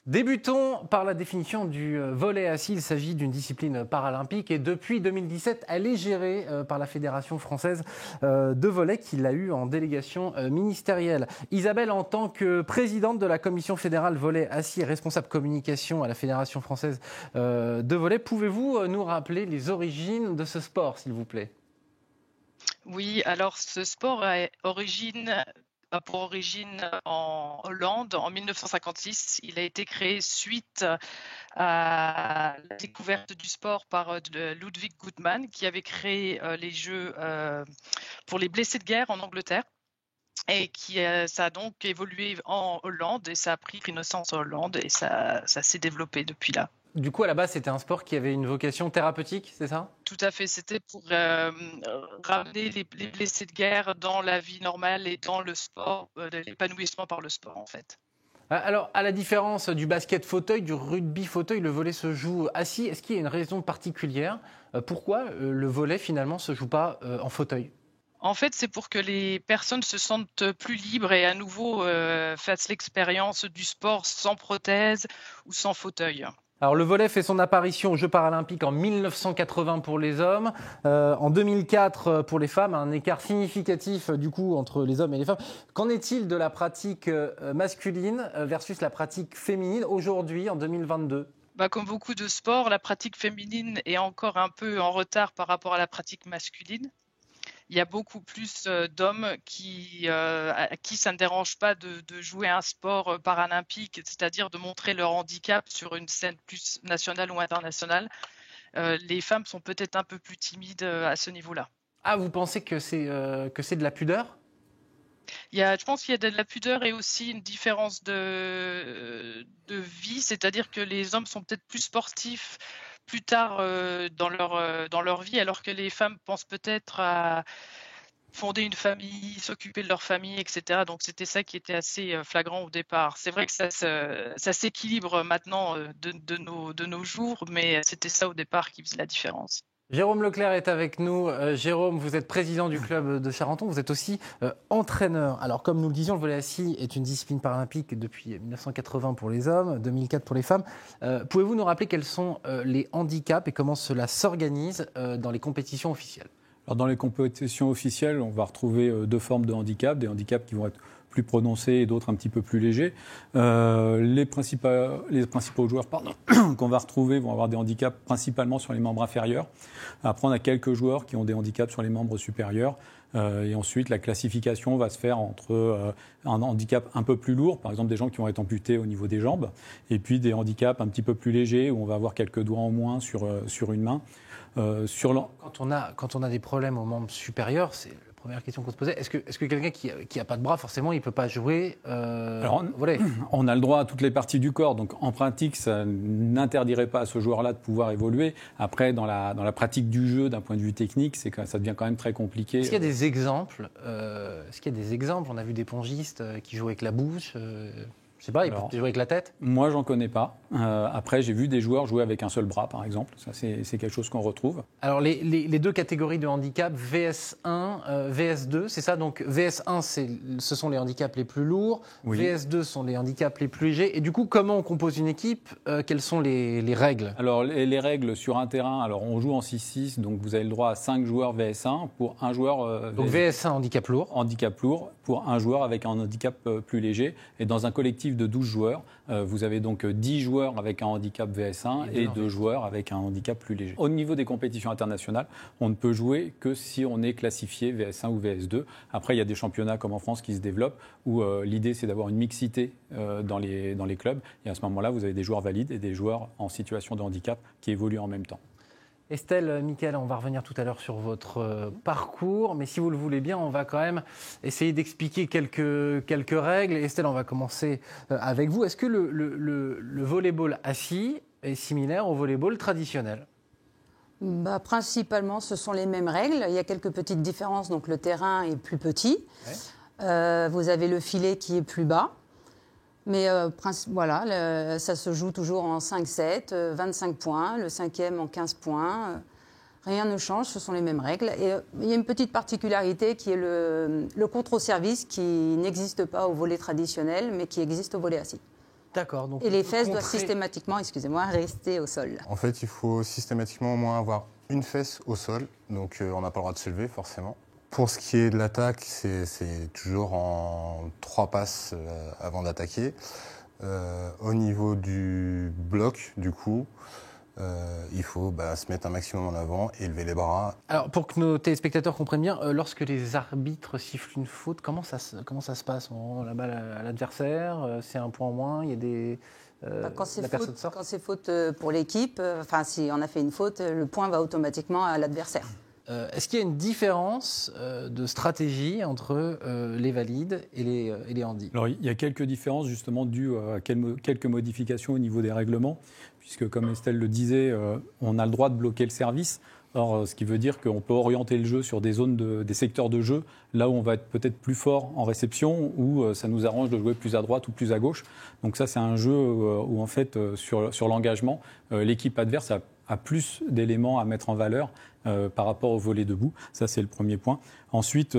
Débutons par la définition du volley assis. Il s'agit d'une discipline paralympique et depuis 2017, elle est gérée par la Fédération française de volley qui l'a eu en délégation ministérielle. Isabelle, en tant que présidente de la commission fédérale volley assis et responsable communication à la Fédération française de volley, pouvez-vous nous rappeler les origines de ce sport, s'il vous plaît ? Oui, alors ce sport a pour origine en Hollande en 1956. Il a été créé suite à la découverte du sport par Ludwig Guttmann, qui avait créé les Jeux pour les blessés de guerre en Angleterre. Et ça a donc évolué en Hollande et ça a pris naissance en Hollande et ça s'est développé depuis là. Du coup, à la base, c'était un sport qui avait une vocation thérapeutique, c'est ça ? Tout à fait, c'était pour ramener les blessés de guerre dans la vie normale et dans le sport, l'épanouissement par le sport en fait. Alors, à la différence du basket fauteuil, du rugby fauteuil, le volley se joue assis. Est-ce qu'il y a une raison particulière ? Pourquoi le volley finalement ne se joue pas en fauteuil ? En fait, c'est pour que les personnes se sentent plus libres et à nouveau fassent l'expérience du sport sans prothèse ou sans fauteuil. Alors le volley fait son apparition aux Jeux paralympiques en 1980 pour les hommes, en 2004 pour les femmes, un écart significatif du coup entre les hommes et les femmes. Qu'en est-il de la pratique masculine versus la pratique féminine aujourd'hui en 2022 ? Comme beaucoup de sports, la pratique féminine est encore un peu en retard par rapport à la pratique masculine. Il y a beaucoup plus d'hommes à qui ça ne dérange pas de jouer un sport paralympique, c'est-à-dire de montrer leur handicap sur une scène plus nationale ou internationale. Les femmes sont peut-être un peu plus timides à ce niveau-là. Ah, vous pensez que c'est de la pudeur ? Je pense qu'il y a de la pudeur et aussi une différence de vie, c'est-à-dire que les hommes sont peut-être plus sportifs plus tard dans leur vie, alors que les femmes pensent peut-être à fonder une famille, s'occuper de leur famille, etc. Donc c'était ça qui était assez flagrant au départ. C'est vrai que ça s'équilibre maintenant de nos jours, mais c'était ça au départ qui faisait la différence. Jérôme Leclerc est avec nous. Jérôme, vous êtes président du club de Charenton, vous êtes aussi entraîneur. Alors comme nous le disions, le volley assis est une discipline paralympique depuis 1980 pour les hommes, 2004 pour les femmes. Pouvez-vous nous rappeler quels sont les handicaps et comment cela s'organise dans les compétitions officielles ? Alors dans les compétitions officielles, on va retrouver deux formes de handicap, des handicaps qui vont être plus prononcés et d'autres un petit peu plus légers. Les principaux joueurs qu'on va retrouver vont avoir des handicaps principalement sur les membres inférieurs. Après, on a quelques joueurs qui ont des handicaps sur les membres supérieurs. Et ensuite, la classification va se faire entre un handicap un peu plus lourd, par exemple des gens qui vont être amputés au niveau des jambes, et puis des handicaps un petit peu plus légers où on va avoir quelques doigts en moins sur une main. Quand on a des problèmes aux membres supérieurs, c'est la première question qu'on se posait. Est-ce que quelqu'un qui n'a pas de bras, forcément, il ne peut pas jouer Alors, volley ? On a le droit à toutes les parties du corps. Donc, en pratique, ça n'interdirait pas à ce joueur-là de pouvoir évoluer. Après, dans la pratique du jeu, d'un point de vue technique, ça devient quand même très compliqué. Est-ce qu'il y a des exemples On a vu des pongistes qui jouent avec la bouche. Je sais pas, ils peuvent jouer avec la tête ? Moi, j'en connais pas. Après, j'ai vu des joueurs jouer avec un seul bras, par exemple. Ça, c'est quelque chose qu'on retrouve. Alors, les deux catégories de handicap, VS1, VS2, c'est ça ? Donc, VS1, ce sont les handicaps les plus lourds. Oui. VS2 sont les handicaps les plus légers. Et du coup, comment on compose une équipe ? Quelles sont les règles ? Alors, les règles sur un terrain, alors on joue en 6-6, donc vous avez le droit à 5 joueurs VS1 pour un joueur... donc, VS1, handicap lourd. Handicap lourd pour un joueur avec un handicap plus léger. Et dans un collectif de 12 joueurs, vous avez donc 10 joueurs avec un handicap VS1 et 2 joueurs avec un handicap plus léger. Au niveau des compétitions internationales, on ne peut jouer que si on est classifié VS1 ou VS2. Après, il y a des championnats comme en France qui se développent où l'idée, c'est d'avoir une mixité dans les clubs. Et à ce moment-là, vous avez des joueurs valides et des joueurs en situation de handicap qui évoluent en même temps. Estelle, Mickaël, on va revenir tout à l'heure sur votre parcours, mais si vous le voulez bien, on va quand même essayer d'expliquer quelques règles. Estelle, on va commencer avec vous. Est-ce que le volleyball assis est similaire au volleyball traditionnel ? Principalement, ce sont les mêmes règles. Il y a quelques petites différences. Donc, le terrain est plus petit. Ouais. Vous avez le filet qui est plus bas. Mais voilà, ça se joue toujours en 5-7, 25 points, le 5e en 15 points. Rien ne change, ce sont les mêmes règles. Et il y a une petite particularité qui est le contre-service qui n'existe pas au volley traditionnel, mais qui existe au volley assis. D'accord. Donc Et les fesses doivent contrer- systématiquement, excusez-moi, rester au sol. En fait, il faut systématiquement au moins avoir une fesse au sol, donc on n'a pas le droit de se lever forcément. Pour ce qui est de l'attaque, c'est toujours en 3 passes avant d'attaquer. Au niveau du bloc, du coup, il faut se mettre un maximum en avant et lever les bras. Alors, pour que nos téléspectateurs comprennent bien, lorsque les arbitres sifflent une faute, comment ça se passe? On rend la balle à l'adversaire, c'est un point en moins, il y a des... Quand c'est la personne sort. quand c'est faute pour l'équipe, si on a fait une faute, le point va automatiquement à l'adversaire. Est-ce qu'il y a une différence de stratégie entre les valides et les handis? Alors, il y a quelques différences justement dues à quelques modifications au niveau des règlements, puisque comme Estelle le disait, on a le droit de bloquer le service. Or, ce qui veut dire qu'on peut orienter le jeu sur des zones, des secteurs de jeu, là où on va être peut-être plus fort en réception, où ça nous arrange de jouer plus à droite ou plus à gauche. Donc ça, c'est un jeu où en fait, sur l'engagement, l'équipe adverse a plus d'éléments à mettre en valeur par rapport au volley debout. Ça, c'est le premier point. Ensuite,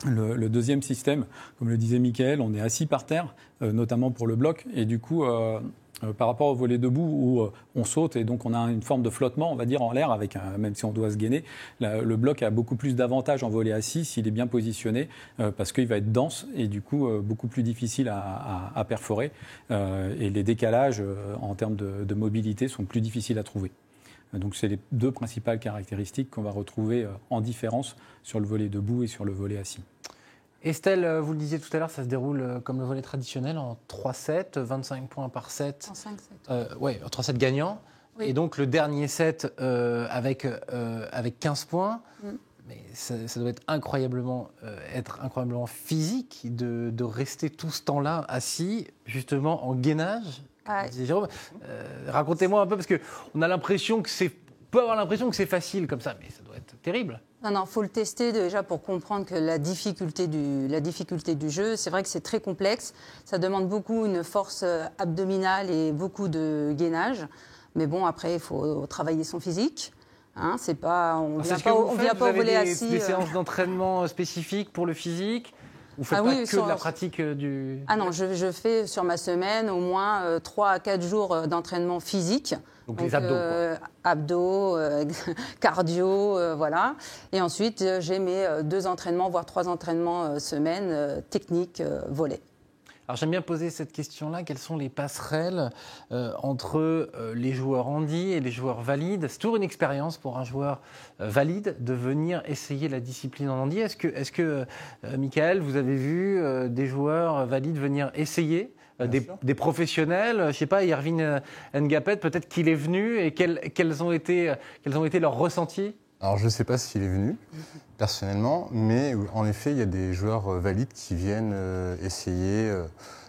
le deuxième système, comme le disait Mickaël, on est assis par terre, notamment pour le bloc, et du coup, par rapport au volley debout où on saute et donc on a une forme de flottement, on va dire, en l'air, même si on doit se gainer, le bloc a beaucoup plus d'avantages en volley assis s'il est bien positionné, parce qu'il va être dense et du coup beaucoup plus difficile à perforer, et les décalages en termes de mobilité sont plus difficiles à trouver. Donc c'est les 2 principales caractéristiques qu'on va retrouver en différence sur le volley debout et sur le volley assis. Estelle, vous le disiez tout à l'heure, ça se déroule comme le volley traditionnel en 3-7, 25 points par set. En 5-7. Oui, 3-7 gagnants. Oui. Et donc le dernier set avec 15 points. Mais ça doit être incroyablement physique de rester tout ce temps-là assis, justement en gainage. Ouais. Disait Jérôme. Racontez-moi un peu, parce qu'on a l'impression que peut avoir l'impression que c'est facile comme ça, mais ça doit être terrible. Non, faut le tester déjà pour comprendre que la difficulté du jeu, c'est vrai que c'est très complexe. Ça demande beaucoup une force abdominale et beaucoup de gainage. Mais bon, après, il faut travailler son physique. Hein, c'est pas, on ne vient pas au volley assis. Des séances d'entraînement spécifiques pour le physique? Vous ne faites pas que de la pratique du... Ah non, je fais sur ma semaine au moins 3 à 4 jours d'entraînement physique. Donc les abdos, abdos, cardio, voilà. Et ensuite, j'ai mes 2 entraînements, voire 3 entraînements semaine, technique, volley. Alors j'aime bien poser cette question-là. Quelles sont les passerelles entre les joueurs handis et les joueurs valides? C'est toujours une expérience pour un joueur valide de venir essayer la discipline en handi. Est-ce que Mickaël, vous avez vu des joueurs valides venir essayer des professionnels? Je ne sais pas, Yervin Ngapet, peut-être qu'il est venu, et quels ont été leurs ressentis? Alors, je ne sais pas s'il est venu, personnellement, mais en effet, il y a des joueurs valides qui viennent essayer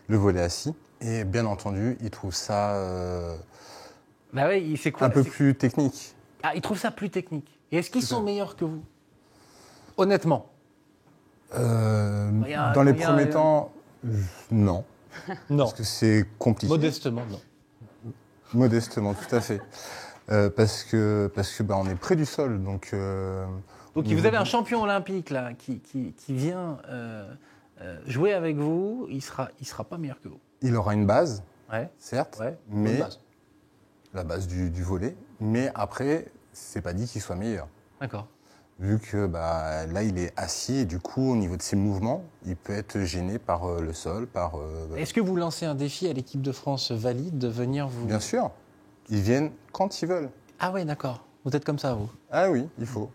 le volley assis. Et bien entendu, ils trouvent ça un peu plus technique. Ah, ils trouvent ça plus technique. Et est-ce qu'ils sont meilleurs que vous? Honnêtement. Dans les premiers temps, non. Non. Parce que c'est compliqué. Modestement, non. Modestement, tout à fait. Parce que on est près du sol, donc vous avez un champion olympique là qui vient jouer avec vous, il sera pas meilleur que vous. Il aura une base, Ouais. certes, Ouais. mais Bonne base. la base du volley. Mais après, c'est pas dit qu'il soit meilleur. D'accord. Vu que là, il est assis et du coup, au niveau de ses mouvements, il peut être gêné par le sol, Est-ce que vous lancez un défi à l'équipe de France valide de venir vous... Bien sûr, ils viennent quand ils veulent. Ah ouais, d'accord. Vous êtes comme ça, vous. Ah oui, il faut.